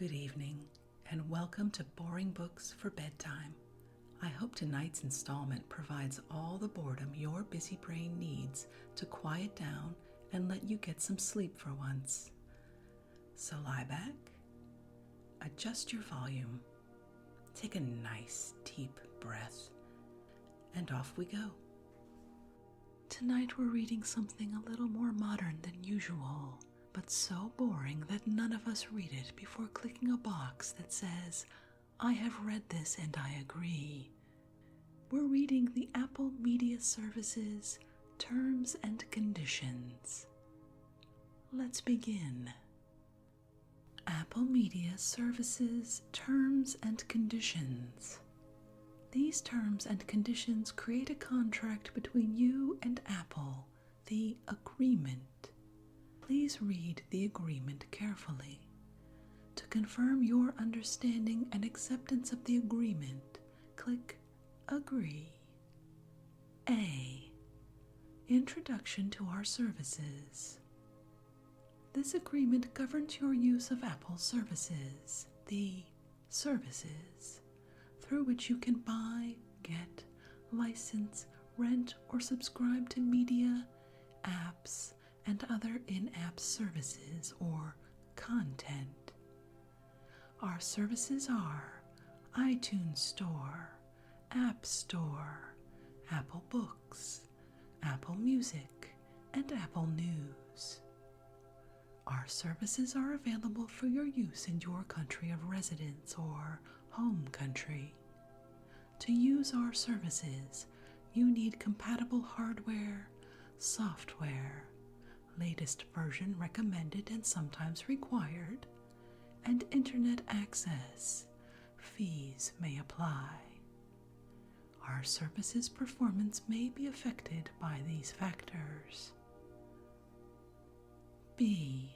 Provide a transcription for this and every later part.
Good evening, and welcome to Boring Books for Bedtime. I hope tonight's installment provides all the boredom your busy brain needs to quiet down and let you get some sleep for once. So lie back, adjust your volume, take a nice deep breath, and off we go. Tonight we're reading something a little more modern than usual, but so boring that none of us read it before clicking a box that says, "I have read this and I agree." We're reading the Apple Media Services Terms and Conditions. Let's begin. Apple Media Services Terms and Conditions. These terms and conditions create a contract between you and Apple, the agreement. Please read the agreement carefully. To confirm your understanding and acceptance of the agreement, click Agree. A. Introduction to our services. This agreement governs your use of Apple services, the services, through which you can buy, get, license, rent, or subscribe to media, apps, and other in-app services or content. Our services are iTunes Store, App Store, Apple Books, Apple Music, and Apple News. Our services are available for your use in your country of residence or home country. To use our services, you need compatible hardware, software, latest version recommended and sometimes required, and internet access. Fees may apply. Our services performance may be affected by these factors. B.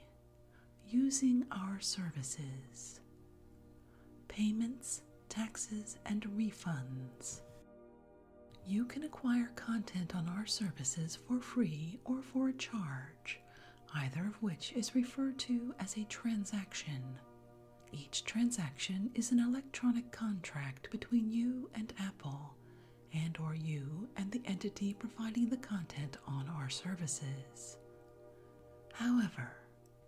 Using our services. Payments, taxes, and refunds. You can acquire content on our services for free or for a charge, either of which is referred to as a transaction. Each transaction is an electronic contract between you and Apple, and/or you and the entity providing the content on our services. However,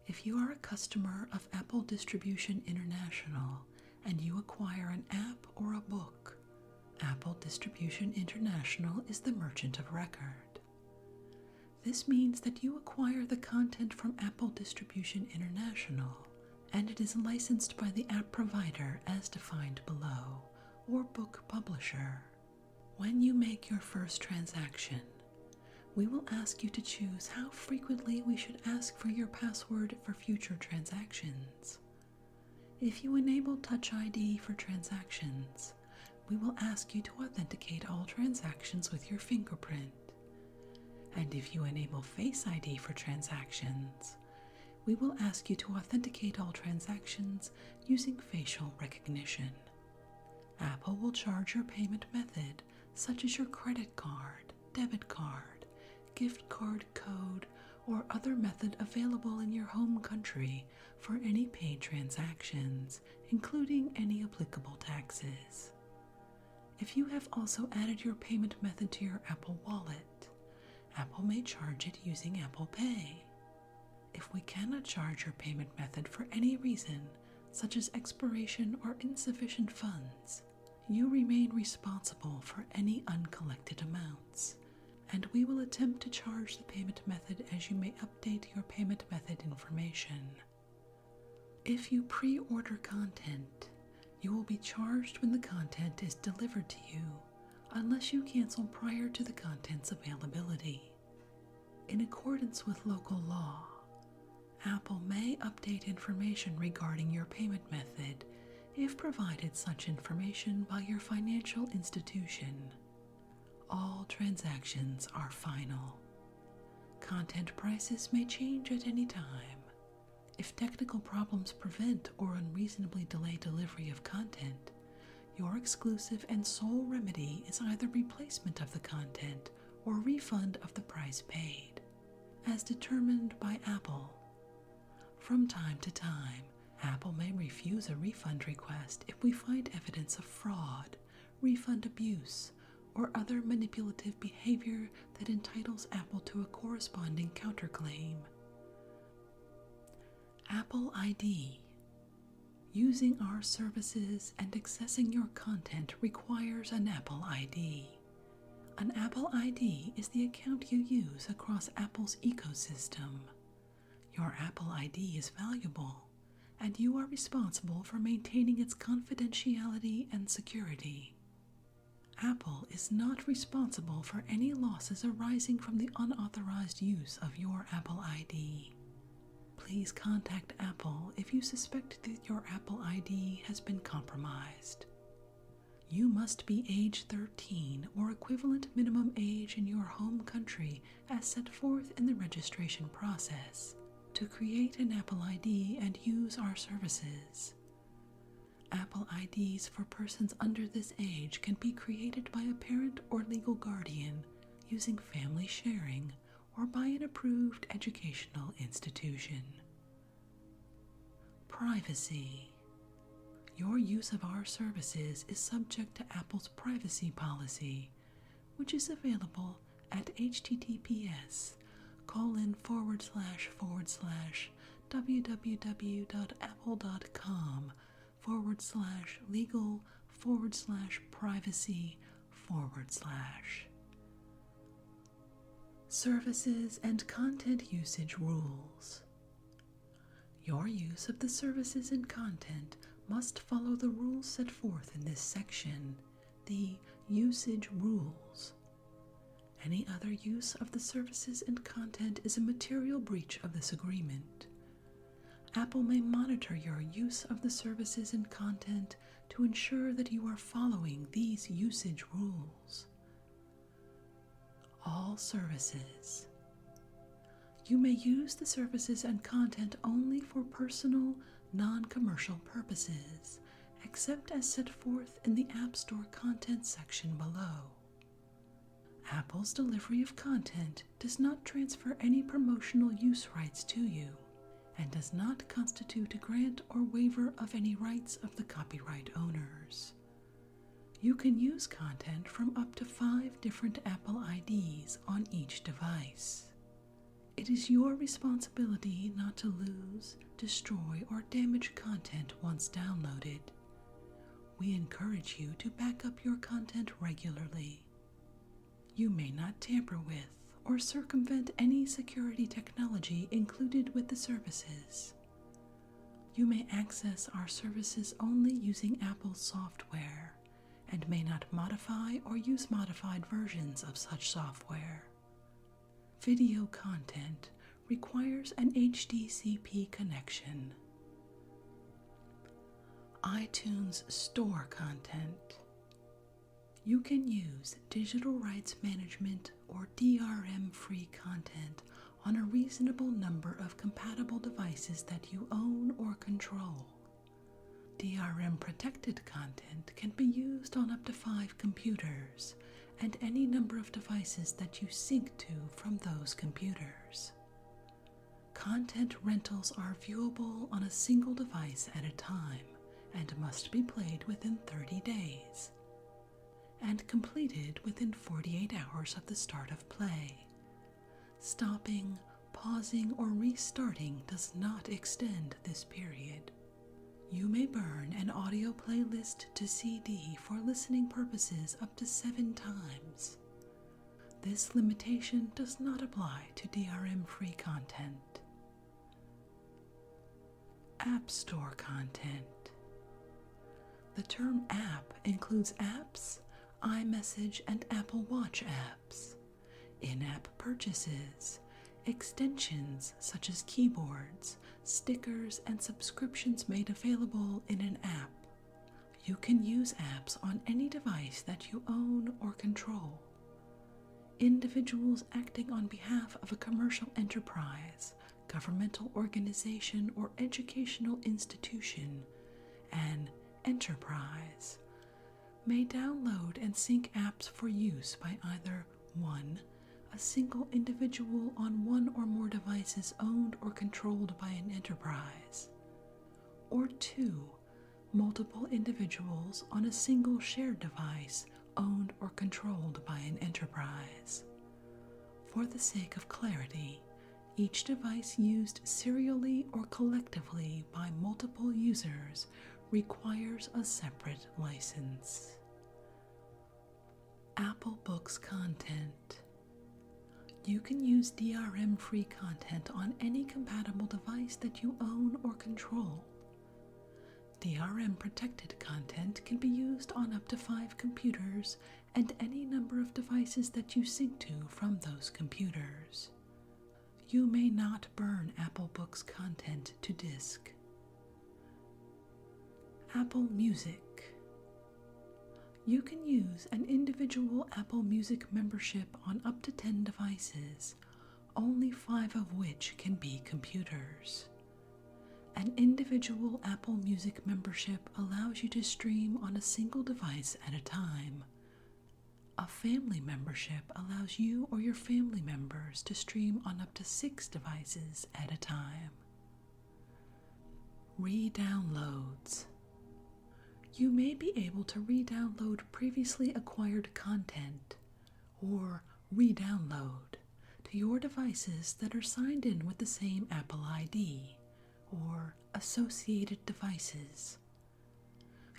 if you are a customer of Apple Distribution International and you acquire an app or a book, Apple Distribution International is the merchant of record. This means that you acquire the content from Apple Distribution International, and it is licensed by the app provider as defined below, or book publisher. When you make your first transaction, we will ask you to choose how frequently we should ask for your password for future transactions. If you enable Touch ID for transactions, we will ask you to authenticate all transactions with your fingerprint. And if you enable Face ID for transactions, we will ask you to authenticate all transactions using facial recognition. Apple will charge your payment method, such as your credit card, debit card, gift card code, or other method available in your home country for any paid transactions, including any applicable taxes. If you have also added your payment method to your Apple Wallet, Apple may charge it using Apple Pay. If we cannot charge your payment method for any reason, such as expiration or insufficient funds, you remain responsible for any uncollected amounts, and we will attempt to charge the payment method as you may update your payment method information. If you pre-order content, you will be charged when the content is delivered to you, unless you cancel prior to the content's availability. In accordance with local law, Apple may update information regarding your payment method if provided such information by your financial institution. All transactions are final. Content prices may change at any time. If technical problems prevent or unreasonably delay delivery of content, your exclusive and sole remedy is either replacement of the content or refund of the price paid, as determined by Apple. From time to time, Apple may refuse a refund request if we find evidence of fraud, refund abuse, or other manipulative behavior that entitles Apple to a corresponding counterclaim. Apple ID. Using our services and accessing your content requires an Apple ID. An Apple ID is the account you use across Apple's ecosystem. Your Apple ID is valuable, and you are responsible for maintaining its confidentiality and security. Apple is not responsible for any losses arising from the unauthorized use of your Apple ID. Please contact Apple if you suspect that your Apple ID has been compromised. You must be age 13 or equivalent minimum age in your home country as set forth in the registration process to create an Apple ID and use our services. Apple IDs for persons under this age can be created by a parent or legal guardian using family sharing or by an approved educational institution. Privacy. Your use of our services is subject to Apple's privacy policy, which is available at https://www.apple.com/legal/privacy/. Services and content usage rules. Your use of the services and content must follow the rules set forth in this section, the usage rules. Any other use of the services and content is a material breach of this agreement. Apple may monitor your use of the services and content to ensure that you are following these usage rules. All services. You may use the services and content only for personal, non-commercial purposes, except as set forth in the App Store content section below. Apple's delivery of content does not transfer any promotional use rights to you and does not constitute a grant or waiver of any rights of the copyright owners. You can use content from up to 5 different Apple IDs on each device. It is your responsibility not to lose, destroy, or damage content once downloaded. We encourage you to back up your content regularly. You may not tamper with or circumvent any security technology included with the services. You may access our services only using Apple's software and may not modify or use modified versions of such software. Video content requires an HDCP connection. iTunes Store content. You can use digital rights management or DRM-free content on a reasonable number of compatible devices that you own or control. DRM-protected content can be used on up to 5 computers and any number of devices that you sync to from those computers. Content rentals are viewable on a single device at a time and must be played within 30 days and completed within 48 hours of the start of play. Stopping, pausing, or restarting does not extend this period. You may burn an audio playlist to CD for listening purposes up to 7 times. This limitation does not apply to DRM-free content. App Store content. The term app includes apps, iMessage, and Apple Watch apps, in-app purchases, extensions such as keyboards, stickers, and subscriptions made available in an app. You can use apps on any device that you own or control. Individuals acting on behalf of a commercial enterprise, governmental organization, or educational institution, an enterprise, may download and sync apps for use by either 1. A single individual on one or more devices owned or controlled by an enterprise, or 2, multiple individuals on a single shared device owned or controlled by an enterprise. For the sake of clarity, each device used serially or collectively by multiple users requires a separate license. Apple Books content. You can use DRM-free content on any compatible device that you own or control. DRM-protected content can be used on up to 5 computers and any number of devices that you sync to from those computers. You may not burn Apple Books content to disk. Apple Music. You can use an individual Apple Music membership on up to 10 devices, only 5 of which can be computers. An individual Apple Music membership allows you to stream on a single device at a time. A family membership allows you or your family members to stream on up to 6 devices at a time. Re-downloads. You may be able to re-download previously acquired content or re-download to your devices that are signed in with the same Apple ID or associated devices.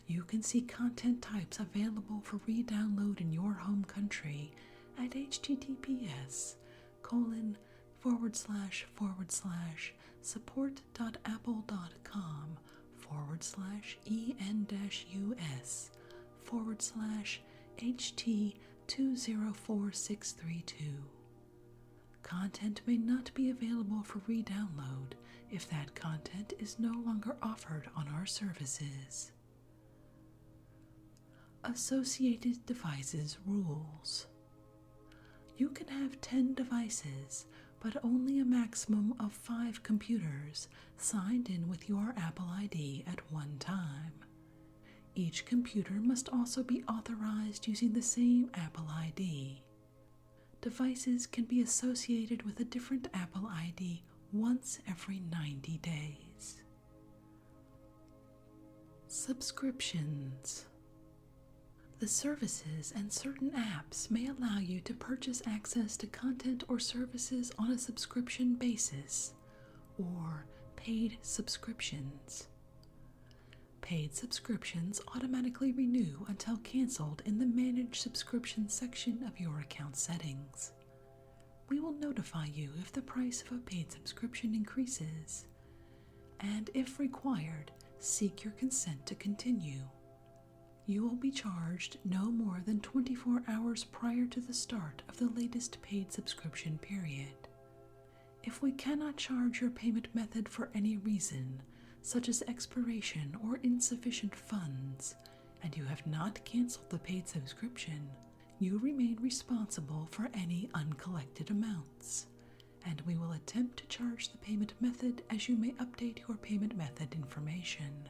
You can see content types available for re-download in your home country at https://support.apple.com/en-us/HT204632. Content may not be available for re-download if that content is no longer offered on our services. Associated devices rules. You can have 10 devices, but only a maximum of 5 computers signed in with your Apple ID at one time. Each computer must also be authorized using the same Apple ID. Devices can be associated with a different Apple ID once every 90 days. Subscriptions. The services and certain apps may allow you to purchase access to content or services on a subscription basis, or paid subscriptions. Paid subscriptions automatically renew until canceled in the Manage Subscriptions section of your account settings. We will notify you if the price of a paid subscription increases, and if required, seek your consent to continue. You will be charged no more than 24 hours prior to the start of the latest paid subscription period. If we cannot charge your payment method for any reason, such as expiration or insufficient funds, and you have not canceled the paid subscription, you remain responsible for any uncollected amounts, and we will attempt to charge the payment method as you may update your payment method information.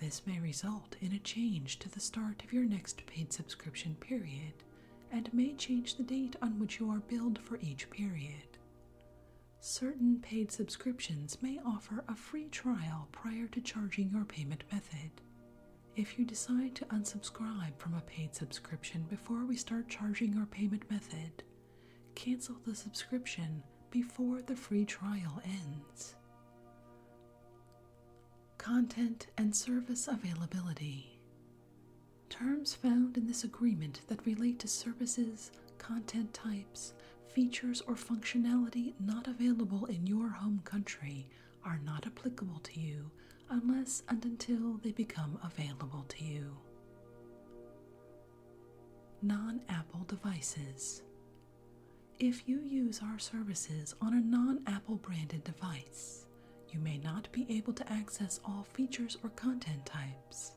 This may result in a change to the start of your next paid subscription period and may change the date on which you are billed for each period. Certain paid subscriptions may offer a free trial prior to charging your payment method. If you decide to unsubscribe from a paid subscription before we start charging your payment method, cancel the subscription before the free trial ends. Content and service availability. Terms found in this agreement that relate to services, content types, features, or functionality not available in your home country are not applicable to you unless and until they become available to you. Non-Apple devices. If you use our services on a non-Apple branded device, you may not be able to access all features or content types.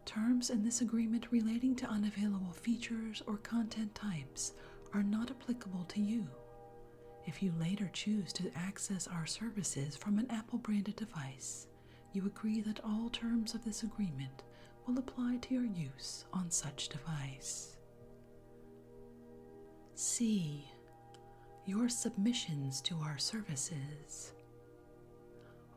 Terms in this agreement relating to unavailable features or content types are not applicable to you. If you later choose to access our services from an Apple-branded device, you agree that all terms of this agreement will apply to your use on such device. C. Your submissions to our services.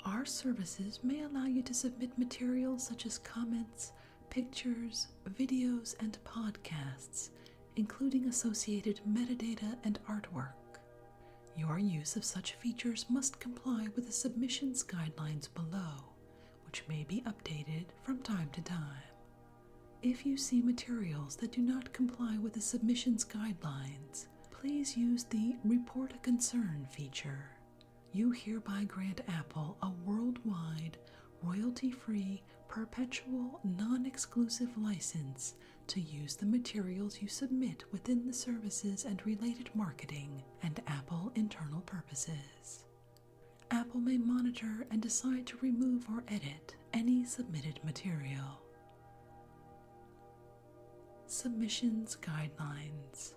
Our services may allow you to submit materials such as comments, pictures, videos, and podcasts, including associated metadata and artwork. Your use of such features must comply with the submissions guidelines below, which may be updated from time to time. If you see materials that do not comply with the submissions guidelines, please use the Report a Concern feature. You hereby grant Apple a worldwide, royalty-free, perpetual, non-exclusive license to use the materials you submit within the services and related marketing and Apple internal purposes. Apple may monitor and decide to remove or edit any submitted material. Submissions guidelines.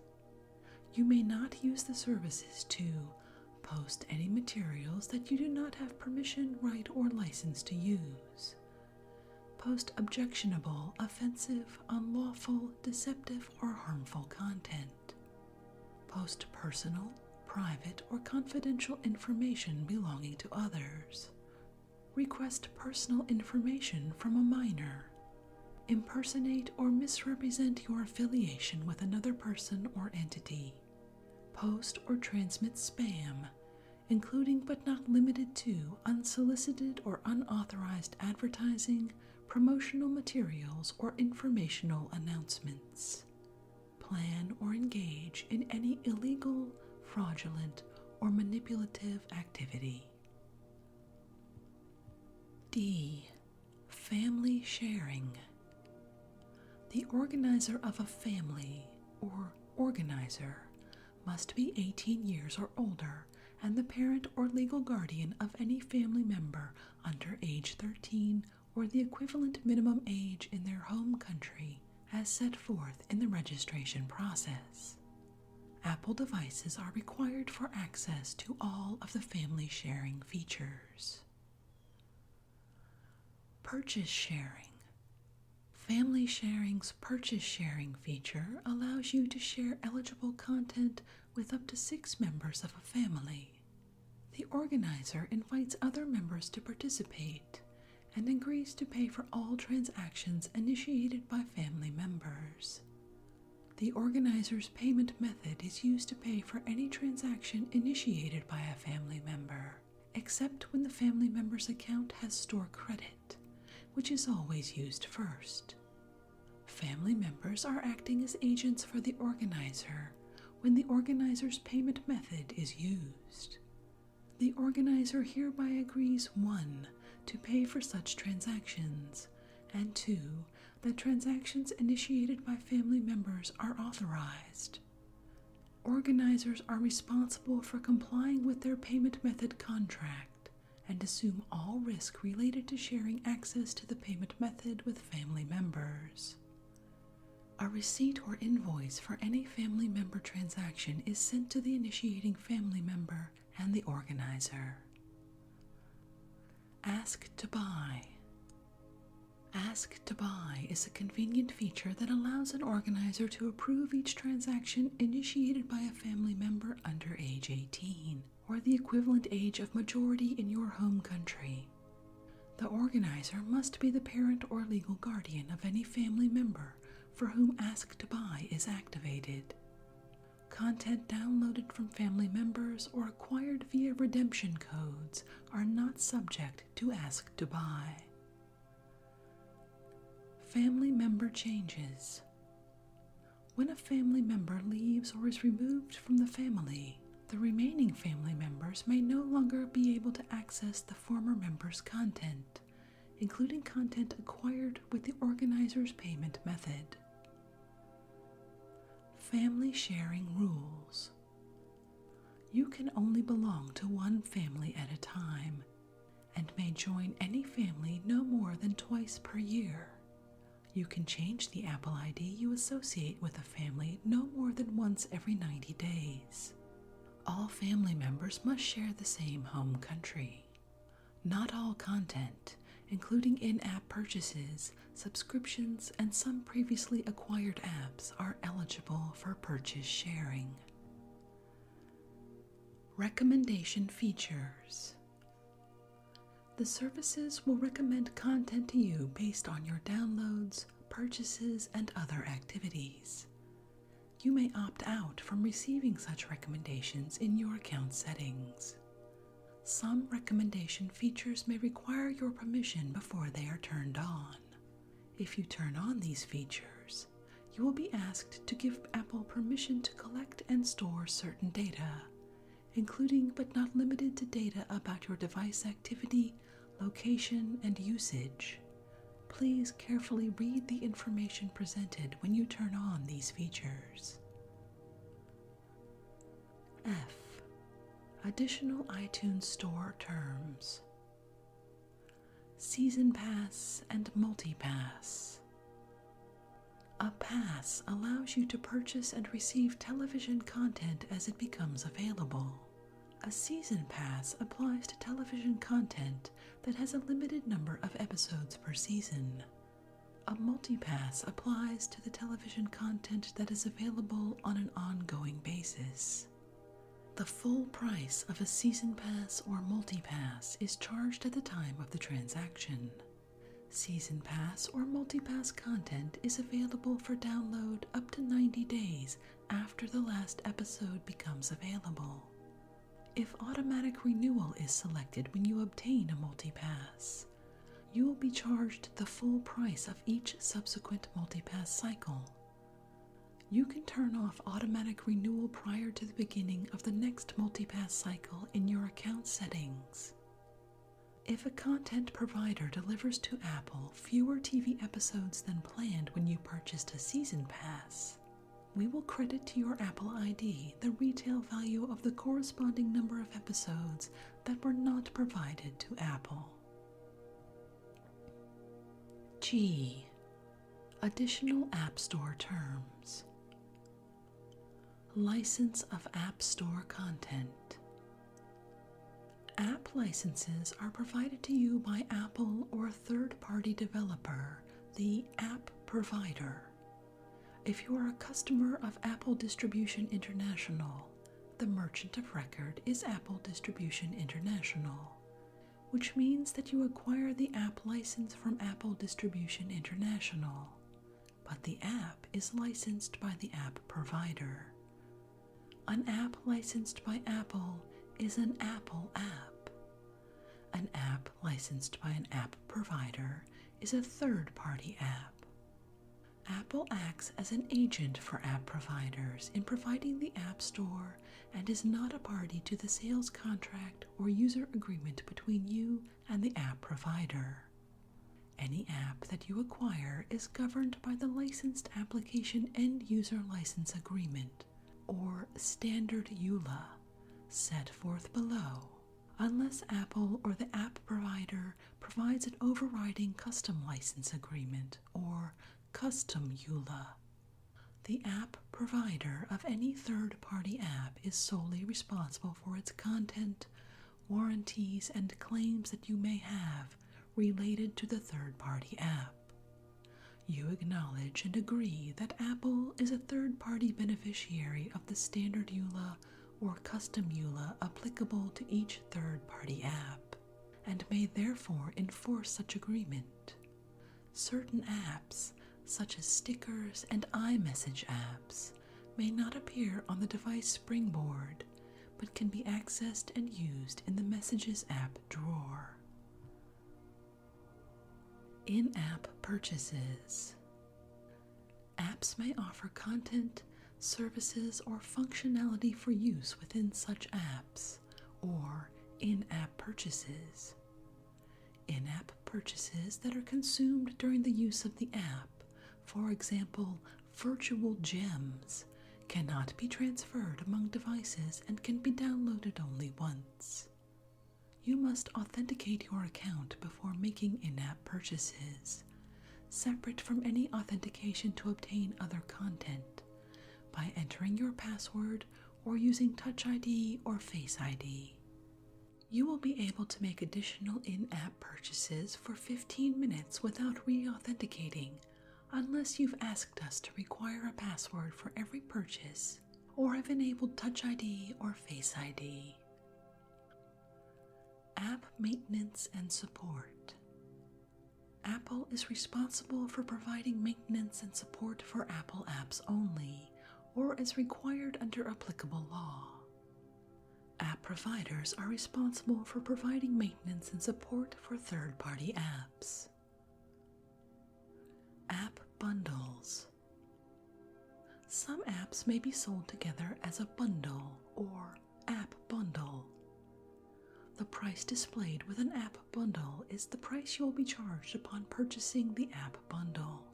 You may not use the services to post any materials that you do not have permission, right, or license to use. Post objectionable, offensive, unlawful, deceptive, or harmful content. Post personal, private, or confidential information belonging to others. Request personal information from a minor. Impersonate or misrepresent your affiliation with another person or entity. Post or transmit spam, including but not limited to unsolicited or unauthorized advertising, promotional materials, or informational announcements. Plan or engage in any illegal, fraudulent, or manipulative activity. D. Family sharing. The organizer of a family, or organizer, must be 18 years or older and the parent or legal guardian of any family member under age 13 or the equivalent minimum age in their home country as set forth in the registration process. Apple devices are required for access to all of the family sharing features. Purchase sharing. Family Sharing's Purchase Sharing feature allows you to share eligible content with up to 6 members of a family. The organizer invites other members to participate and agrees to pay for all transactions initiated by family members. The organizer's payment method is used to pay for any transaction initiated by a family member, except when the family member's account has store credit, which is always used first. Family members are acting as agents for the organizer when the organizer's payment method is used. The organizer hereby agrees 1. To pay for such transactions, and 2. That transactions initiated by family members are authorized. Organizers are responsible for complying with their payment method contract and assume all risk related to sharing access to the payment method with family members. A receipt or invoice for any family member transaction is sent to the initiating family member and the organizer. Ask to buy. Ask to buy is a convenient feature that allows an organizer to approve each transaction initiated by a family member under age 18, or the equivalent age of majority in your home country. The organizer must be the parent or legal guardian of any family member for whom Ask to Buy is activated. Content downloaded from family members or acquired via redemption codes are not subject to Ask to Buy. Family member changes. When a family member leaves or is removed from the family, the remaining family members may no longer be able to access the former member's content, including content acquired with the organizer's payment method. Family sharing rules. You can only belong to one family at a time and may join any family no more than twice per year. You can change the Apple ID you associate with a family no more than once every 90 days. All family members must share the same home country. Not all content, including in-app purchases, subscriptions, and some previously acquired apps, are eligible for purchase sharing. Recommendation features. The services will recommend content to you based on your downloads, purchases, and other activities. You may opt out from receiving such recommendations in your account settings. Some recommendation features may require your permission before they are turned on. If you turn on these features, you will be asked to give Apple permission to collect and store certain data, including but not limited to data about your device activity, location, and usage. Please carefully read the information presented when you turn on these features. F. Additional iTunes Store terms. Season Pass and Multi-Pass. A pass allows you to purchase and receive television content as it becomes available. A season pass applies to television content that has a limited number of episodes per season. A multi-pass applies to the television content that is available on an ongoing basis. The full price of a season pass or multi-pass is charged at the time of the transaction. Season pass or multi-pass content is available for download up to 90 days after the last episode becomes available. If automatic renewal is selected when you obtain a multi-pass, you will be charged the full price of each subsequent multi-pass cycle. You can turn off automatic renewal prior to the beginning of the next multi-pass cycle in your account settings. If a content provider delivers to Apple fewer TV episodes than planned when you purchased a season pass, we will credit to your Apple ID the retail value of the corresponding number of episodes that were not provided to Apple. G. Additional App Store terms. License of App Store content. App licenses are provided to you by Apple or a third-party developer, the app provider. If you are a customer of Apple Distribution International, the merchant of record is Apple Distribution International, which means that you acquire the app license from Apple Distribution International, but the app is licensed by the app provider. An app licensed by Apple is an Apple app. An app licensed by an app provider is a third-party app. Apple acts as an agent for app providers in providing the App Store and is not a party to the sales contract or user agreement between you and the app provider. Any app that you acquire is governed by the Licensed Application End User License Agreement, or Standard EULA, set forth below, unless Apple or the app provider provides an overriding custom license agreement, or Custom EULA. The app provider of any third-party app is solely responsible for its content, warranties, and claims that you may have related to the third-party app. You acknowledge and agree that Apple is a third-party beneficiary of the standard EULA or custom EULA applicable to each third-party app, and may therefore enforce such agreement. Certain apps, such as stickers and iMessage apps, may not appear on the device springboard, but can be accessed and used in the Messages app drawer. In-app purchases. Apps may offer content, services, or functionality for use within such apps, or in-app purchases. In-app purchases that are consumed during the use of the app, for example, virtual gems, cannot be transferred among devices and can be downloaded only once. You must authenticate your account before making in-app purchases, separate from any authentication to obtain other content, by entering your password or using Touch ID or Face ID. You will be able to make additional in-app purchases for 15 minutes without re-authenticating, unless you've asked us to require a password for every purchase or have enabled Touch ID or Face ID. App maintenance and support. Apple is responsible for providing maintenance and support for Apple apps only, or as required under applicable law. App providers are responsible for providing maintenance and support for third-party apps. App bundles. Some apps may be sold together as a bundle or app bundle. The price displayed with an app bundle is the price you will be charged upon purchasing the app bundle.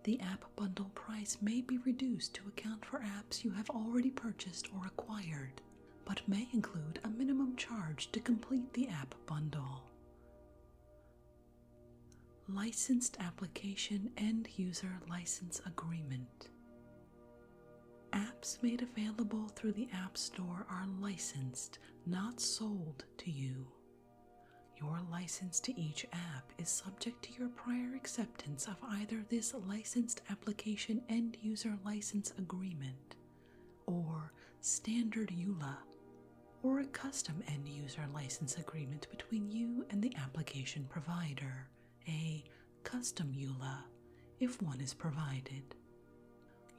The app bundle price may be reduced to account for apps you have already purchased or acquired, but may include a minimum charge to complete the app bundle. Licensed application and user license agreement. Apps made available through the App Store are licensed, not sold to you. Your license to each app is subject to your prior acceptance of either this licensed application and user license agreement, or standard EULA, or a custom end user license agreement between you and the application provider, a custom EULA, if one is provided.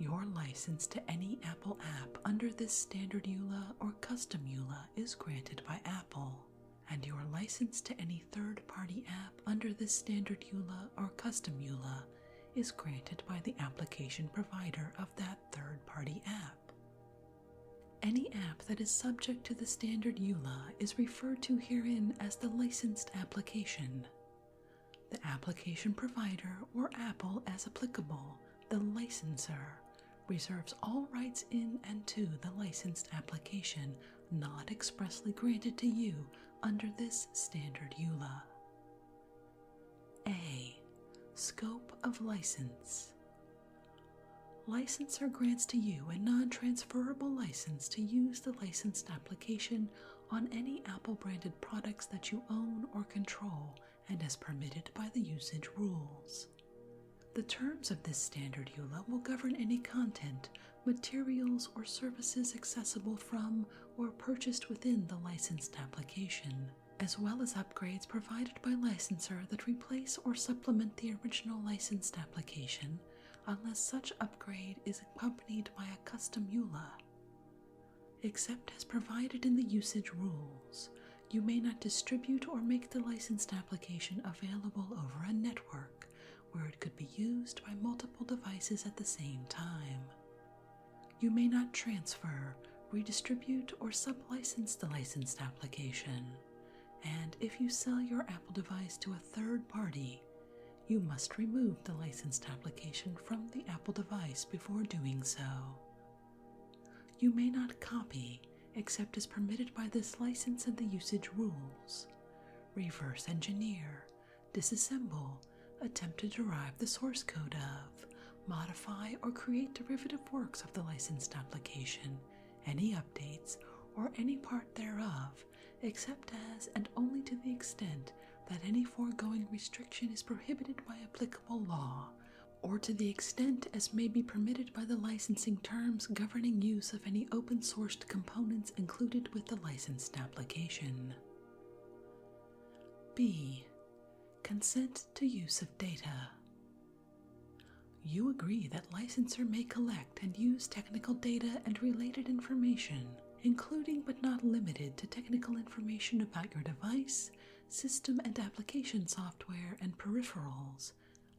Your license to any Apple app under this standard EULA or custom EULA is granted by Apple, and your license to any third-party app under this standard EULA or custom EULA is granted by the application provider of that third-party app. Any app that is subject to the standard EULA is referred to herein as the licensed application. The application provider, or Apple as applicable, the licensor, reserves all rights in and to the licensed application not expressly granted to you under this standard EULA. A. Scope of license. Licensor grants to you a non-transferable license to use the licensed application on any Apple-branded products that you own or control and as permitted by the usage rules. The terms of this standard EULA will govern any content, materials, or services accessible from or purchased within the licensed application, as well as upgrades provided by licensor that replace or supplement the original licensed application, unless such upgrade is accompanied by a custom EULA. Except as provided in the usage rules, you may not distribute or make the licensed application available over a network where it could be used by multiple devices at the same time. You may not transfer, redistribute, or sublicense the licensed application, and if you sell your Apple device to a third party, you must remove the licensed application from the Apple device before doing so. You may not copy, except as permitted by this license and the usage rules, reverse engineer, disassemble, attempt to derive the source code of, modify or create derivative works of the licensed application, any updates, or any part thereof, except as and only to the extent that any foregoing restriction is prohibited by applicable law, or to the extent as may be permitted by the licensing terms governing use of any open-sourced components included with the licensed application. B. Consent to use of data. You agree that licensor may collect and use technical data and related information, including but not limited to technical information about your device, system and application software and peripherals,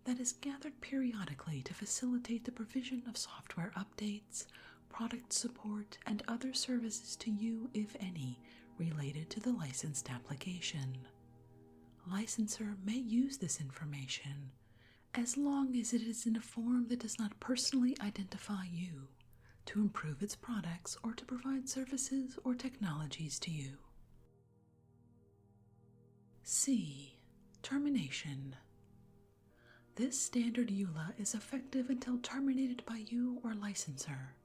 that is gathered periodically to facilitate the provision of software updates, product support, and other services to you, if any, related to the licensed application. Licensor may use this information as long as it is in a form that does not personally identify you, to improve its products or to provide services or technologies to you. C. Termination. This standard EULA is effective until terminated by you or licensor.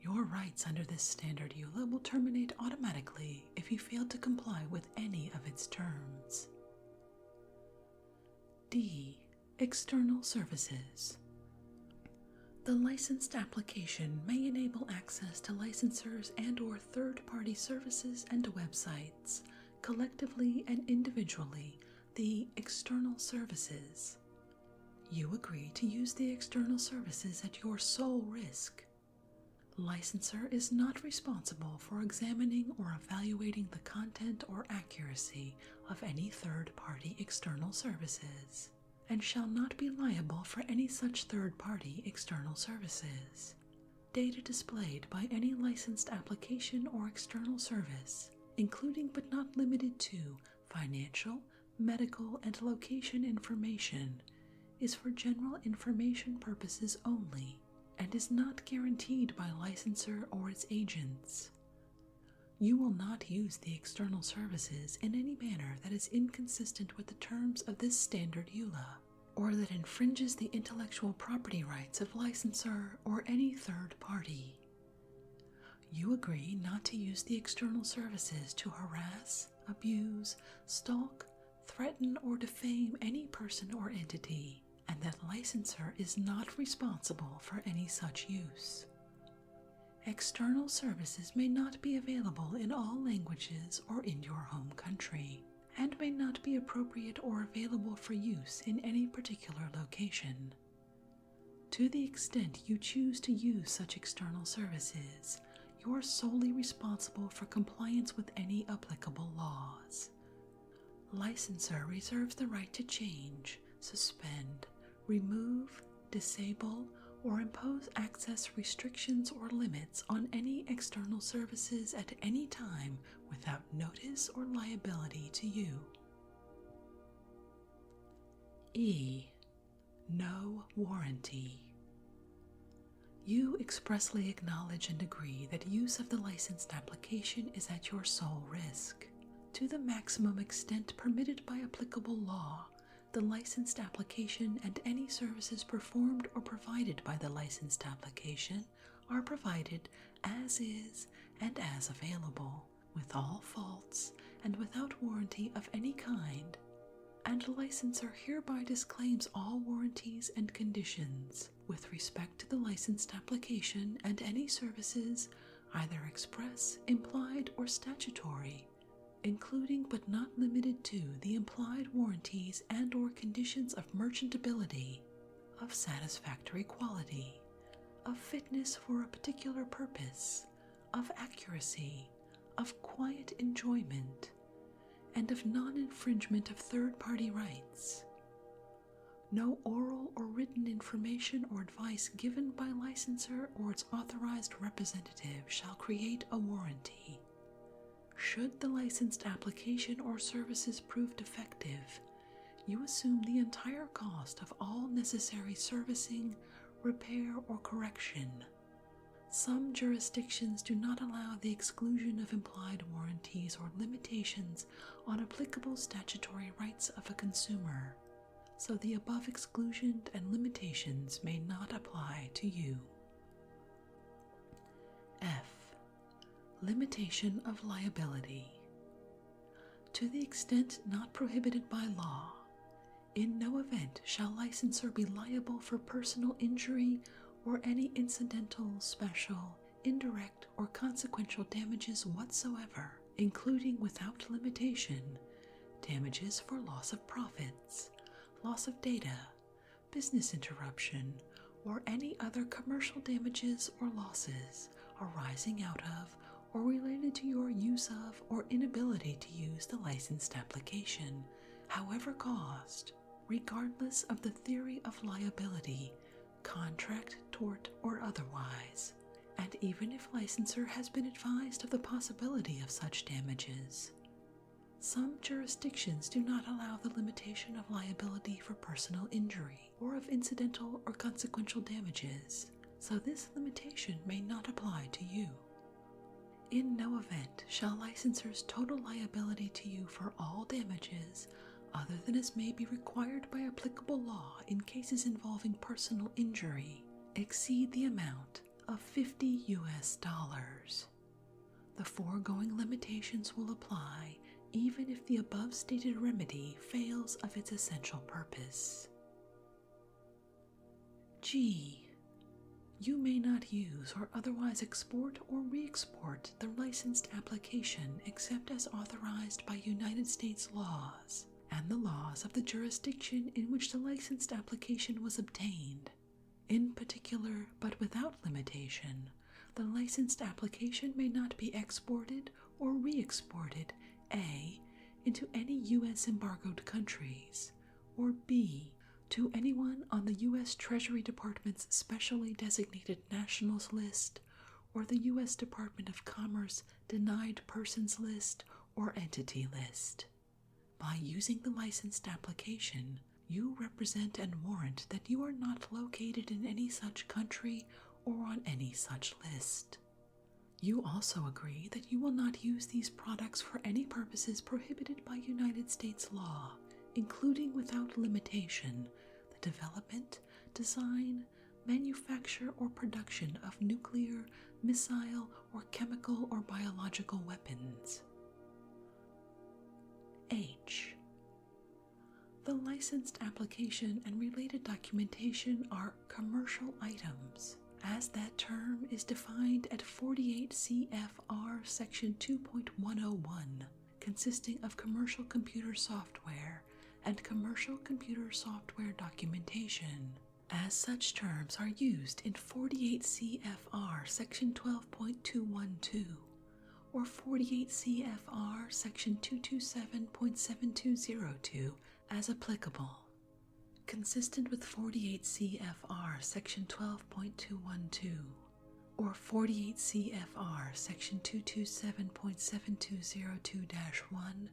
Your rights under this standard EULA will terminate automatically if you fail to comply with any of its terms. D. External services. The licensed application may enable access to licensors and/or third-party services and websites, collectively and individually, the external services. You agree to use the external services at your sole risk. Licensor is not responsible for examining or evaluating the content or accuracy of any third-party external services, and shall not be liable for any such third-party external services. Data displayed by any licensed application or external service, including but not limited to financial, medical, and location information, is for general information purposes only and is not guaranteed by licensor or its agents. You will not use the external services in any manner that is inconsistent with the terms of this standard EULA, or that infringes the intellectual property rights of licensor or any third party. You agree not to use the external services to harass, abuse, stalk, threaten, or defame any person or entity, and that licensor is not responsible for any such use. External services may not be available in all languages or in your home country, and may not be appropriate or available for use in any particular location. To the extent you choose to use such external services, you are solely responsible for compliance with any applicable laws. Licensor reserves the right to change, suspend, remove, disable, or impose access restrictions or limits on any external services at any time without notice or liability to you. E. No warranty. You expressly acknowledge and agree that use of the licensed application is at your sole risk. To the maximum extent permitted by applicable law, the licensed application and any services performed or provided by the licensed application are provided as is and as available, with all faults and without warranty of any kind, and licensor hereby disclaims all warranties and conditions with respect to the licensed application and any services, either express, implied, or statutory, including but not limited to the implied warranties and or conditions of merchantability, of satisfactory quality, of fitness for a particular purpose, of accuracy, of quiet enjoyment, and of non-infringement of third-party rights. No oral or written information or advice given by licensor or its authorized representative shall create a warranty. Should the licensed application or services prove defective, you assume the entire cost of all necessary servicing, repair, or correction. Some jurisdictions do not allow the exclusion of implied warranties or limitations on applicable statutory rights of a consumer, so the above exclusion and limitations may not apply to you. F. Limitation of liability. To the extent not prohibited by law, in no event shall licensor be liable for personal injury or any incidental, special, indirect, or consequential damages whatsoever, including without limitation, damages for loss of profits, loss of data, business interruption, or any other commercial damages or losses arising out of or related to your use of or inability to use the licensed application, however caused, regardless of the theory of liability, contract, tort, or otherwise, and even if licensor has been advised of the possibility of such damages. Some jurisdictions do not allow the limitation of liability for personal injury or of incidental or consequential damages, so this limitation may not apply to you. In no event shall licensor's total liability to you for all damages, other than as may be required by applicable law in cases involving personal injury, exceed the amount of $50. The foregoing limitations will apply even if the above stated remedy fails of its essential purpose. G. You may not use or otherwise export or re-export the licensed application except as authorized by United States laws and the laws of the jurisdiction in which the licensed application was obtained. In particular, but without limitation, the licensed application may not be exported or re-exported A. into any U.S. embargoed countries, or B. to anyone on the U.S. Treasury Department's specially designated nationals list or the U.S. Department of Commerce denied persons list or entity list. By using the licensed application, you represent and warrant that you are not located in any such country or on any such list. You also agree that you will not use these products for any purposes prohibited by United States law, including without limitation the development, design, manufacture, or production of nuclear, missile, or chemical or biological weapons. H. The licensed application and related documentation are commercial items, as that term is defined at 48 CFR Section 2.101, consisting of commercial computer software and commercial computer software documentation. As such terms are used in 48 CFR Section 12.212 or 48 CFR Section 227.7202 as applicable. Consistent with 48 CFR Section 12.212 or 48 CFR Section 227.7202-1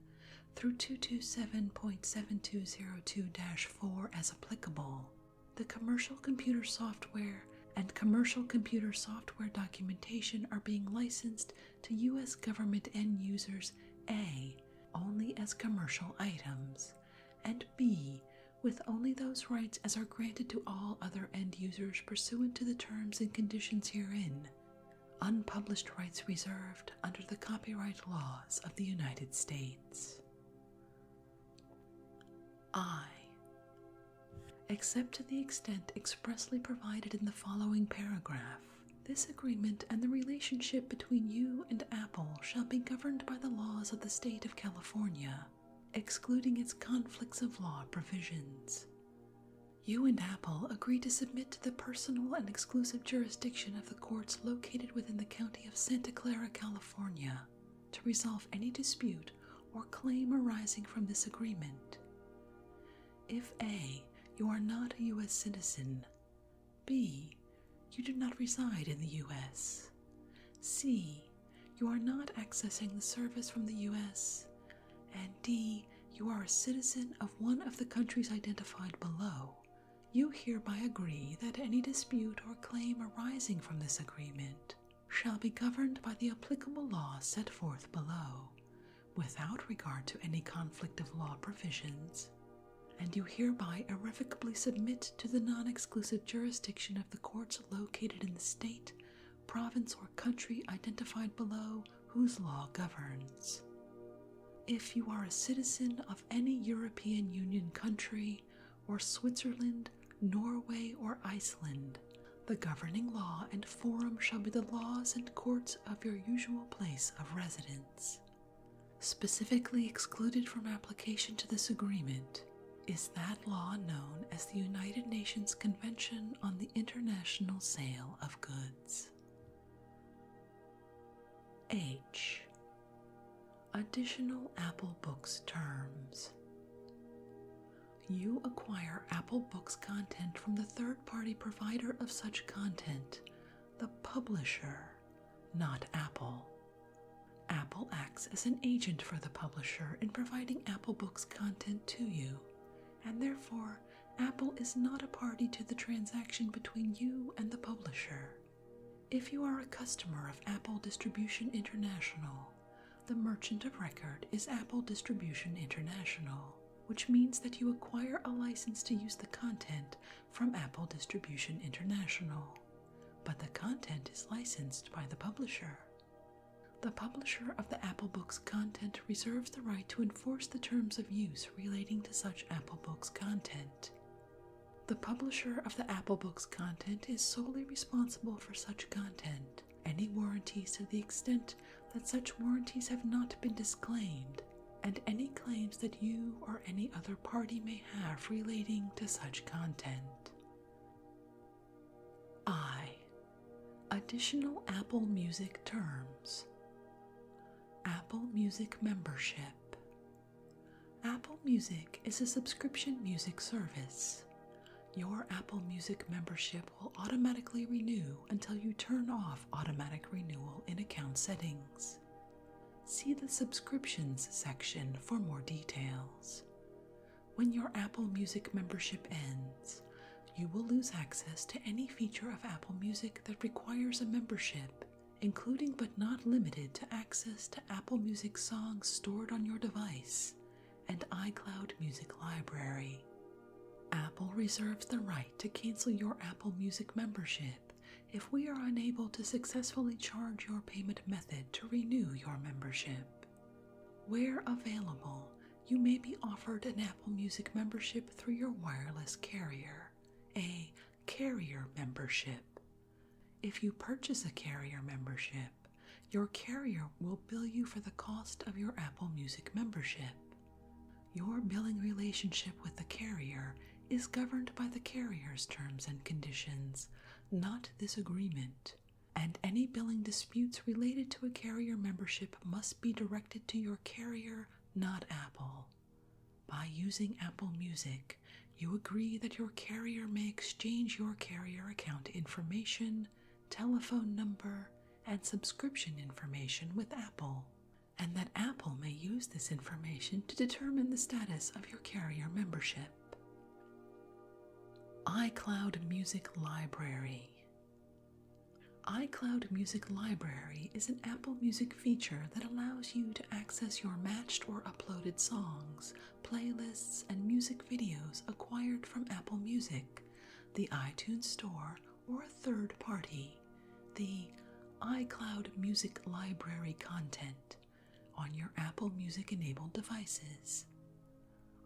through 227.7202-4 as applicable, the commercial computer software and commercial computer software documentation are being licensed to U.S. government end users A. only as commercial items, and B. with only those rights as are granted to all other end users pursuant to the terms and conditions herein, unpublished rights reserved under the copyright laws of the United States. I. Except to the extent expressly provided in the following paragraph, this agreement and the relationship between you and Apple shall be governed by the laws of the state of California, excluding its conflicts of law provisions. You and Apple agree to submit to the personal and exclusive jurisdiction of the courts located within the county of Santa Clara, California, to resolve any dispute or claim arising from this agreement. If A. you are not a U.S. citizen, B. you do not reside in the U.S., C. you are not accessing the service from the U.S., and D. you are a citizen of one of the countries identified below, you hereby agree that any dispute or claim arising from this agreement shall be governed by the applicable law set forth below, without regard to any conflict of law provisions, and you hereby irrevocably submit to the non-exclusive jurisdiction of the courts located in the state, province, or country identified below whose law governs. If you are a citizen of any European Union country, or Switzerland, Norway, or Iceland, the governing law and forum shall be the laws and courts of your usual place of residence. Specifically excluded from application to this agreement is that law known as the United Nations Convention on the International Sale of Goods. H. Additional Apple Books terms. You acquire Apple Books content from the third-party provider of such content, the publisher, not Apple. Apple acts as an agent for the publisher in providing Apple Books content to you, and therefore Apple is not a party to the transaction between you and the publisher. If you are a customer of Apple Distribution International, the merchant of record is Apple Distribution International, which means that you acquire a license to use the content from Apple Distribution International, but the content is licensed by the publisher. The publisher of the Apple Books content reserves the right to enforce the terms of use relating to such Apple Books content. The publisher of the Apple Books content is solely responsible for such content. Any warranties to the extent that such warranties have not been disclaimed, and any claims that you or any other party may have relating to such content. I. Additional Apple Music terms. Apple Music membership. Apple Music is a subscription music service. Your Apple Music membership will automatically renew until you turn off automatic renewal in account settings. See the Subscriptions section for more details. When your Apple Music membership ends, you will lose access to any feature of Apple Music that requires a membership, including but not limited to access to Apple Music songs stored on your device and iCloud Music Library. Apple reserves the right to cancel your Apple Music membership if we are unable to successfully charge your payment method to renew your membership. Where available, you may be offered an Apple Music membership through your wireless carrier, a carrier membership. If you purchase a carrier membership, your carrier will bill you for the cost of your Apple Music membership. Your billing relationship with the carrier is governed by the carrier's terms and conditions, not this agreement, and any billing disputes related to a carrier membership must be directed to your carrier, not Apple. By using Apple Music, you agree that your carrier may exchange your carrier account information, telephone number, and subscription information with Apple, and that Apple may use this information to determine the status of your carrier membership. iCloud Music Library. iCloud Music Library is an Apple Music feature that allows you to access your matched or uploaded songs, playlists, and music videos acquired from Apple Music, the iTunes Store, or a third party, the iCloud Music Library content, on your Apple Music-enabled devices.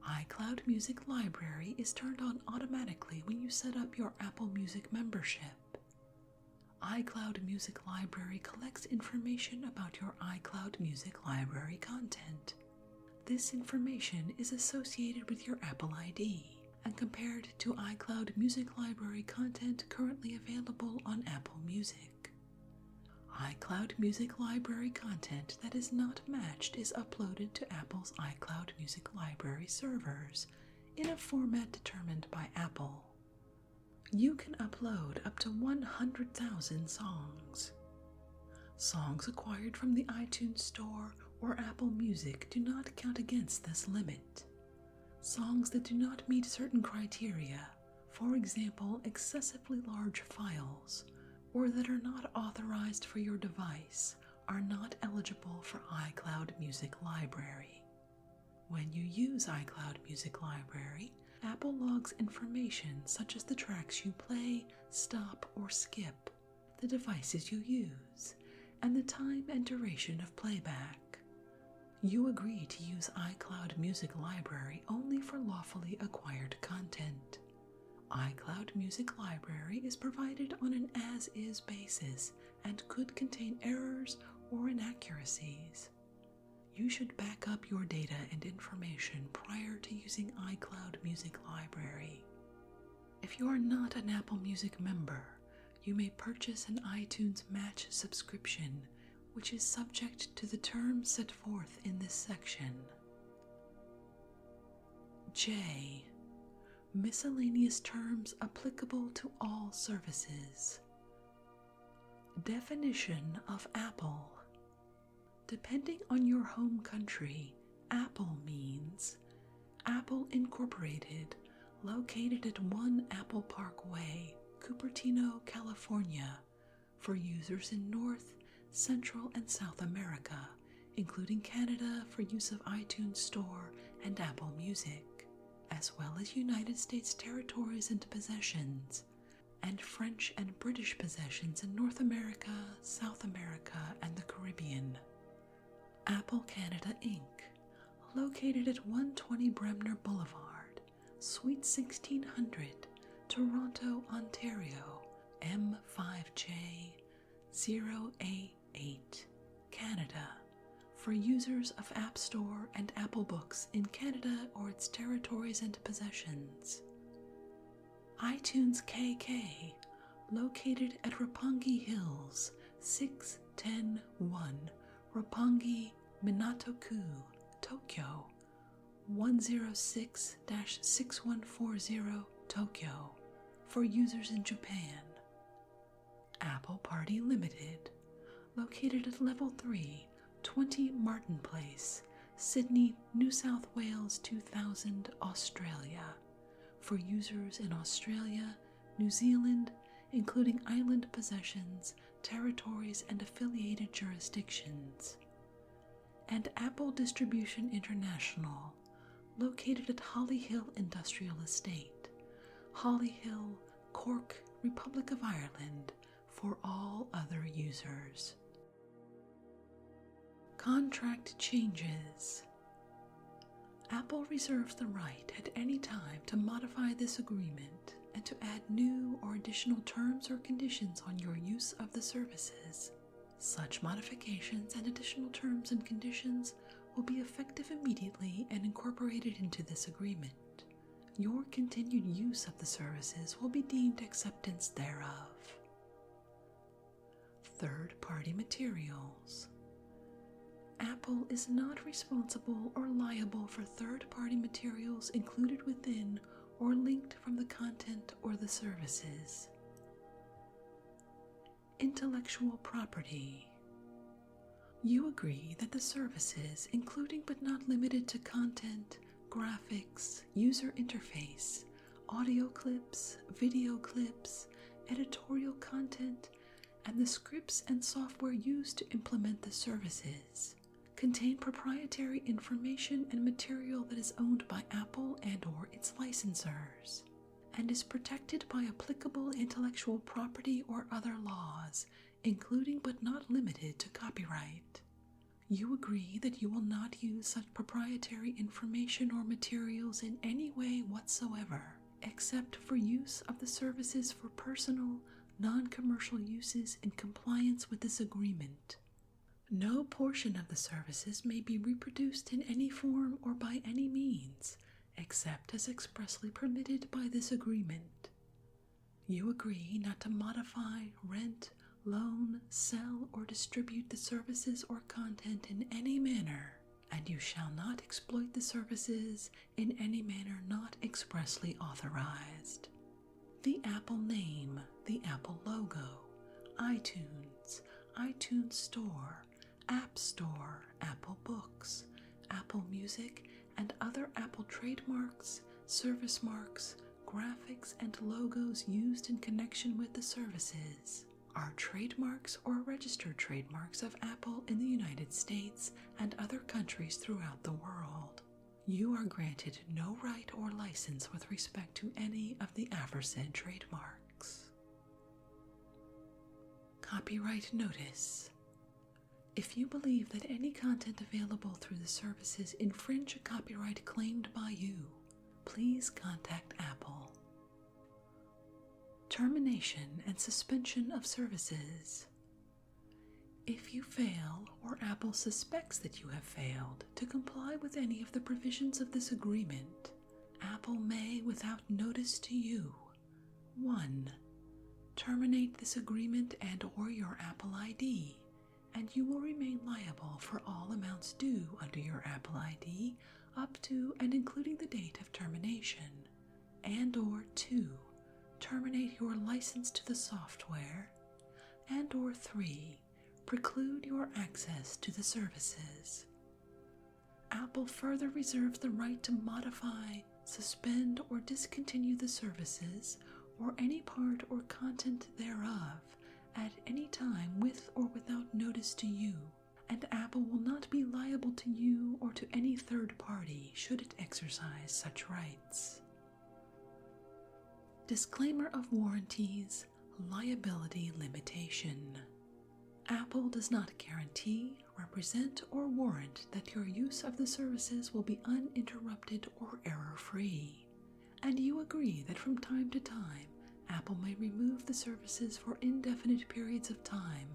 iCloud Music Library is turned on automatically when you set up your Apple Music membership. iCloud Music Library collects information about your iCloud Music Library content. This information is associated with your Apple ID and compared to iCloud Music Library content currently available on Apple Music. iCloud Music Library content that is not matched is uploaded to Apple's iCloud Music Library servers in a format determined by Apple. You can upload up to 100,000 songs. Songs acquired from the iTunes Store or Apple Music do not count against this limit. Songs that do not meet certain criteria, for example, excessively large files, or that are not authorized for your device, are not eligible for iCloud Music Library. When you use iCloud Music Library, Apple logs information such as the tracks you play, stop, or skip, the devices you use, and the time and duration of playback. You agree to use iCloud Music Library only for lawfully acquired content. iCloud Music Library is provided on an as-is basis and could contain errors or inaccuracies. You should back up your data and information prior to using iCloud Music Library. If you are not an Apple Music member, you may purchase an iTunes Match subscription, which is subject to the terms set forth in this section. J. Miscellaneous terms applicable to all services. Definition of Apple. Depending on your home country, Apple means Apple Incorporated, located at 1 Apple Park Way, Cupertino, California, for users in North, Central, and South America, including Canada for use of iTunes Store and Apple Music, as well as United States territories and possessions, and French and British possessions in North America, South America, and the Caribbean. Apple Canada Inc., located at 120 Bremner Boulevard, Suite 1600, Toronto, Ontario, M5J0A8, Canada, for users of App Store and Apple Books in Canada or its territories and possessions. iTunes KK, located at Roppongi Hills, 6101 Roppongi, Minatoku, Tokyo, 106-6140 Tokyo, for users in Japan. Apple Party Limited, located at Level 3, 20 Martin Place, Sydney, New South Wales 2000, Australia, for users in Australia, New Zealand, including island possessions, territories, and affiliated jurisdictions. And Apple Distribution International, located at Holly Hill Industrial Estate, Holly Hill, Cork, Republic of Ireland, for all other users. Contract changes. Apple reserves the right at any time to modify this agreement and to add new or additional terms or conditions on your use of the services. Such modifications and additional terms and conditions will be effective immediately and incorporated into this agreement. Your continued use of the services will be deemed acceptance thereof. Third-party materials. Apple is not responsible or liable for third-party materials included within or linked from the content or the services. Intellectual property. You agree that the services, including but not limited to content, graphics, user interface, audio clips, video clips, editorial content, and the scripts and software used to implement the services, contain proprietary information and material that is owned by Apple and/or its licensors, and is protected by applicable intellectual property or other laws, including but not limited to copyright. You agree that you will not use such proprietary information or materials in any way whatsoever, except for use of the services for personal, non-commercial uses in compliance with this agreement. No portion of the services may be reproduced in any form or by any means, except as expressly permitted by this agreement. You agree not to modify, rent, loan, sell, or distribute the services or content in any manner, and you shall not exploit the services in any manner not expressly authorized. The Apple name, the Apple logo, iTunes, iTunes Store, App Store, Apple Books, Apple Music, and other Apple trademarks, service marks, graphics, and logos used in connection with the services are trademarks or registered trademarks of Apple in the United States and other countries throughout the world. You are granted no right or license with respect to any of the aforesaid trademarks. Copyright notice. If you believe that any content available through the services infringe a copyright claimed by you, please contact Apple. Termination and suspension of services. If you fail, or Apple suspects that you have failed, to comply with any of the provisions of this agreement, Apple may, without notice to you, 1. Terminate this agreement and/or your Apple ID, and you will remain liable for all amounts due under your Apple ID up to and including the date of termination, and/or 2. Terminate your license to the software, and/or 3. Preclude your access to the services. Apple further reserves the right to modify, suspend, or discontinue the services or any part or content thereof at any time with or without notice to you, and Apple will not be liable to you or to any third party should it exercise such rights. Disclaimer of warranties, liability limitation. Apple does not guarantee, represent, or warrant that your use of the services will be uninterrupted or error-free, and you agree that from time to time, Apple may remove the services for indefinite periods of time,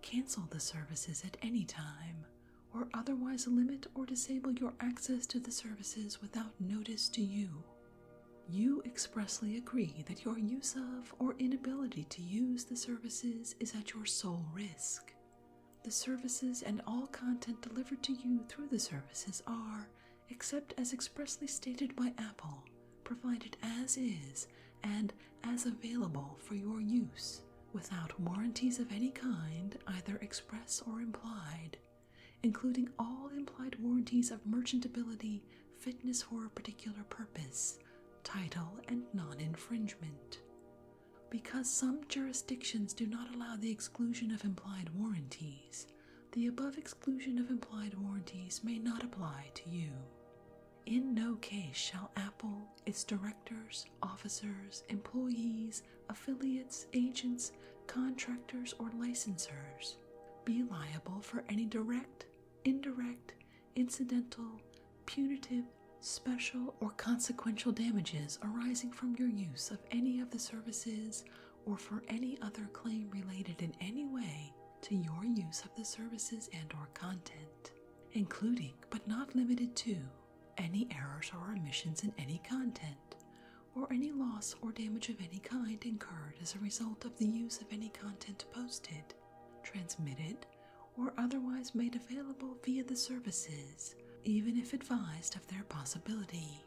cancel the services at any time, or otherwise limit or disable your access to the services without notice to you. You expressly agree that your use of or inability to use the services is at your sole risk. The services and all content delivered to you through the services are, except as expressly stated by Apple, provided as is and as available for your use, without warranties of any kind, either express or implied, including all implied warranties of merchantability, fitness for a particular purpose, title, and non-infringement. Because some jurisdictions do not allow the exclusion of implied warranties, the above exclusion of implied warranties may not apply to you. In no case shall Apple, its directors, officers, employees, affiliates, agents, contractors, or licensors be liable for any direct, indirect, incidental, punitive, special, or consequential damages arising from your use of any of the services or for any other claim related in any way to your use of the services and/or content, including but not limited to any errors or omissions in any content, or any loss or damage of any kind incurred as a result of the use of any content posted, transmitted, or otherwise made available via the services, even if advised of their possibility.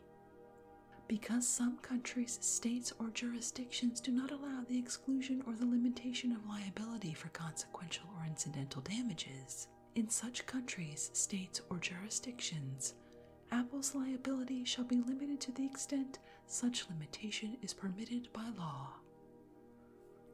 Because some countries, states, or jurisdictions do not allow the exclusion or the limitation of liability for consequential or incidental damages, in such countries, states, or jurisdictions, Apple's liability shall be limited to the extent such limitation is permitted by law.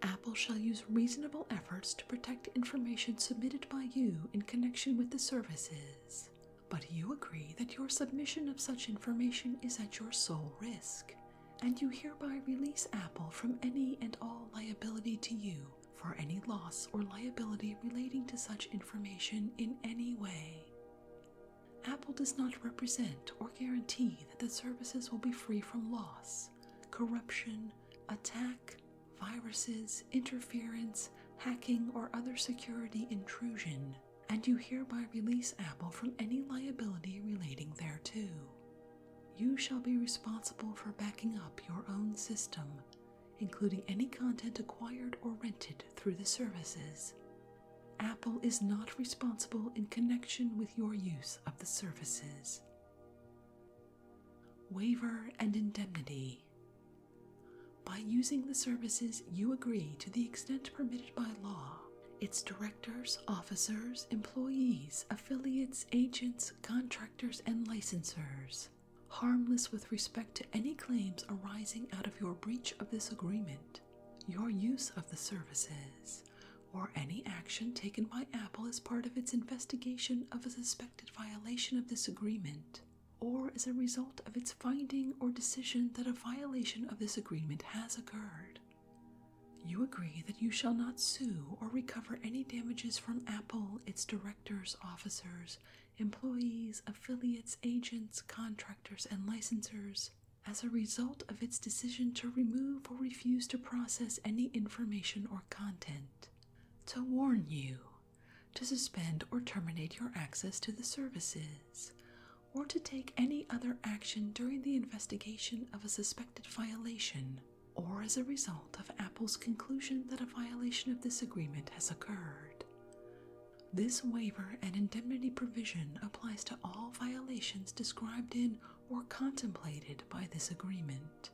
Apple shall use reasonable efforts to protect information submitted by you in connection with the services, but you agree that your submission of such information is at your sole risk, and you hereby release Apple from any and all liability to you for any loss or liability relating to such information in any way. Apple does not represent or guarantee that the services will be free from loss, corruption, attack, viruses, interference, hacking, or other security intrusion, and you hereby release Apple from any liability relating thereto. You shall be responsible for backing up your own system, including any content acquired or rented through the services. Apple is not responsible in connection with your use of the services. Waiver and indemnity. By using the services, you agree to the extent permitted by law. Its directors, officers, employees, affiliates, agents, contractors, and licensors, harmless with respect to any claims arising out of your breach of this agreement, your use of the services, or any action taken by Apple as part of its investigation of a suspected violation of this agreement, or as a result of its finding or decision that a violation of this agreement has occurred. You agree that you shall not sue or recover any damages from Apple, its directors, officers, employees, affiliates, agents, contractors, and licensors as a result of its decision to remove or refuse to process any information or content, to warn you, to suspend or terminate your access to the services, or to take any other action during the investigation of a suspected violation, or as a result of Apple's conclusion that a violation of this agreement has occurred. This waiver and indemnity provision applies to all violations described in or contemplated by this agreement.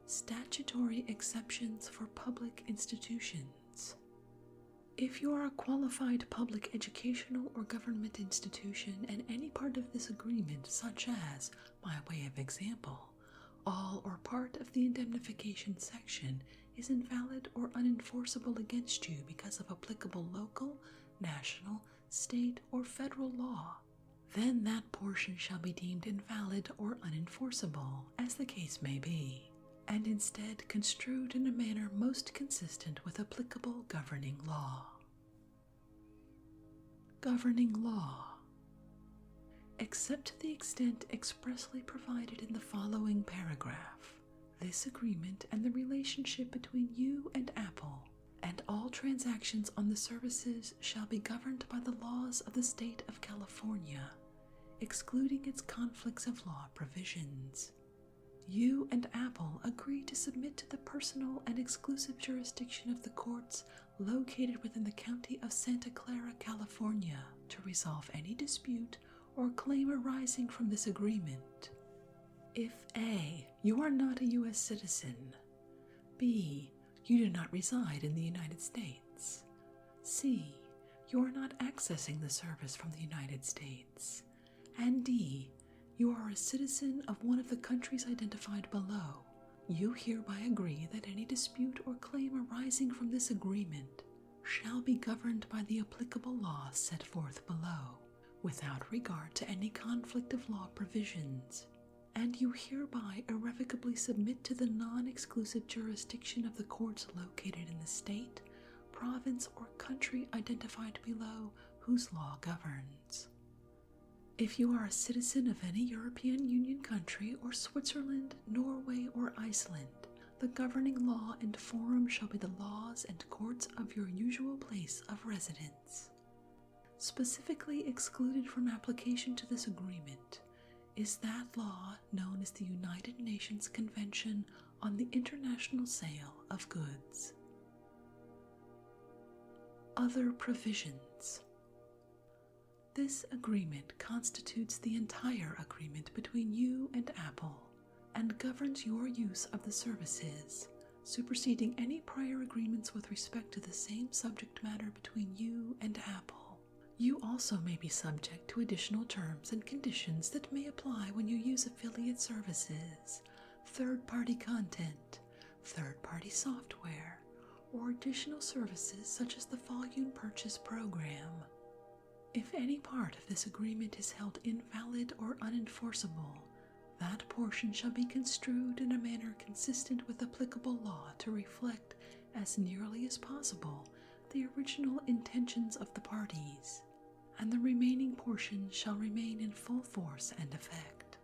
Statutory exceptions for public institutions. If you are a qualified public educational or government institution and any part of this agreement, such as, by way of example, all or part of the indemnification section is invalid or unenforceable against you because of applicable local, national, state, or federal law, then that portion shall be deemed invalid or unenforceable, as the case may be, and instead construed in a manner most consistent with applicable governing law. Governing law. except to the extent expressly provided in the following paragraph. This agreement and the relationship between you and Apple and all transactions on the services shall be governed by the laws of the state of California, excluding its conflicts of law provisions. You and Apple agree to submit to the personal and exclusive jurisdiction of the courts located within the county of Santa Clara, California, to resolve any dispute or claim arising from this agreement. If A, you are not a U.S. citizen, B, you do not reside in the United States, C, you are not accessing the service from the United States, and D, you are a citizen of one of the countries identified below, you hereby agree that any dispute or claim arising from this agreement shall be governed by the applicable laws set forth below, without regard to any conflict of law provisions, and you hereby irrevocably submit to the non-exclusive jurisdiction of the courts located in the state, province, or country identified below whose law governs. If you are a citizen of any European Union country or Switzerland, Norway, or Iceland, the governing law and forum shall be the laws and courts of your usual place of residence. Specifically excluded from application to this agreement is that law known as the United Nations Convention on the International Sale of Goods. Other provisions. This agreement constitutes the entire agreement between you and Apple and governs your use of the services, superseding any prior agreements with respect to the same subject matter between you and Apple. You also may be subject to additional terms and conditions that may apply when you use affiliate services, third-party content, third-party software, or additional services such as the volume purchase program. If any part of this agreement is held invalid or unenforceable, that portion shall be construed in a manner consistent with applicable law to reflect, as nearly as possible, the original intentions of the parties, and the remaining portion shall remain in full force and effect.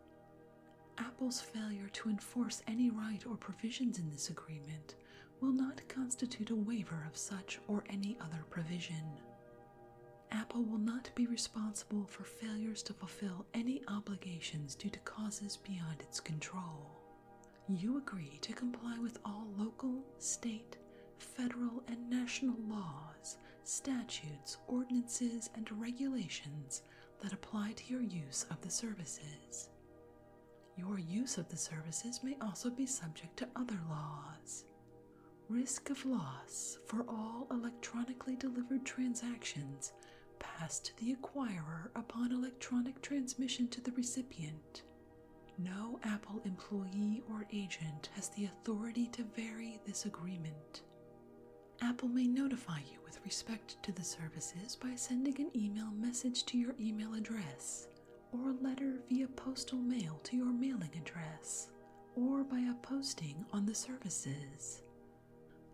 Apple's failure to enforce any right or provisions in this agreement will not constitute a waiver of such or any other provision. Apple will not be responsible for failures to fulfill any obligations due to causes beyond its control. You agree to comply with all local, state, federal, and national laws, statutes, ordinances, and regulations that apply to your use of the services. Your use of the services may also be subject to other laws. Risk of loss for all electronically delivered transactions passed to the acquirer upon electronic transmission to the recipient. No Apple employee or agent has the authority to vary this agreement. Apple may notify you with respect to the services by sending an email message to your email address, or a letter via postal mail to your mailing address, or by a posting on the services.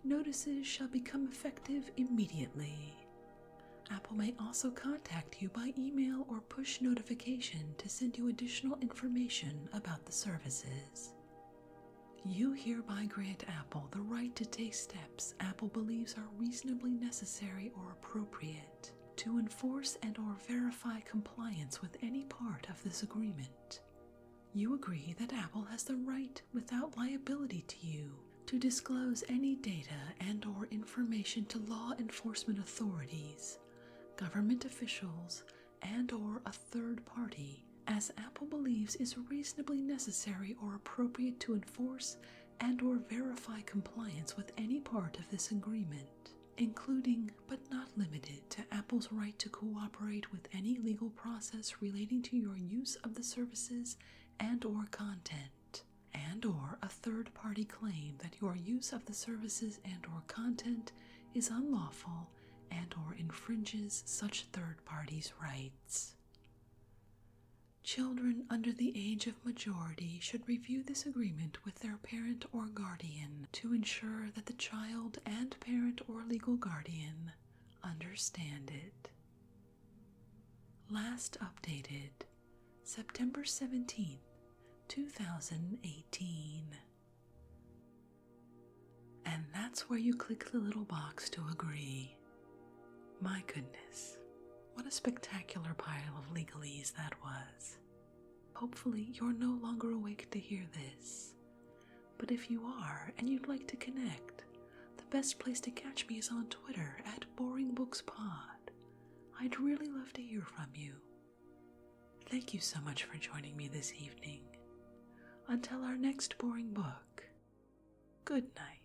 Notices shall become effective immediately. Apple may also contact you by email or push notification to send you additional information about the services. You hereby grant Apple the right to take steps Apple believes are reasonably necessary or appropriate to enforce and or verify compliance with any part of this agreement. You agree that Apple has the right, without liability to you, to disclose any data and or information to law enforcement authorities, government officials, and or a third party, as Apple believes is reasonably necessary or appropriate to enforce and or verify compliance with any part of this agreement, including but not limited to Apple's right to cooperate with any legal process relating to your use of the services and or content, and or a third-party claim that your use of the services and or content is unlawful and or infringes such third parties' rights. Children under the age of majority should review this agreement with their parent or guardian to ensure that the child and parent or legal guardian understand it. Last updated September 17th, 2018. And that's where you click the little box to agree. My goodness, what a spectacular pile of legalese that was. Hopefully you're no longer awake to hear this. But if you are and you'd like to connect, the best place to catch me is on Twitter at BoringBooksPod. I'd really love to hear from you. Thank you so much for joining me this evening. Until our next boring book, good night.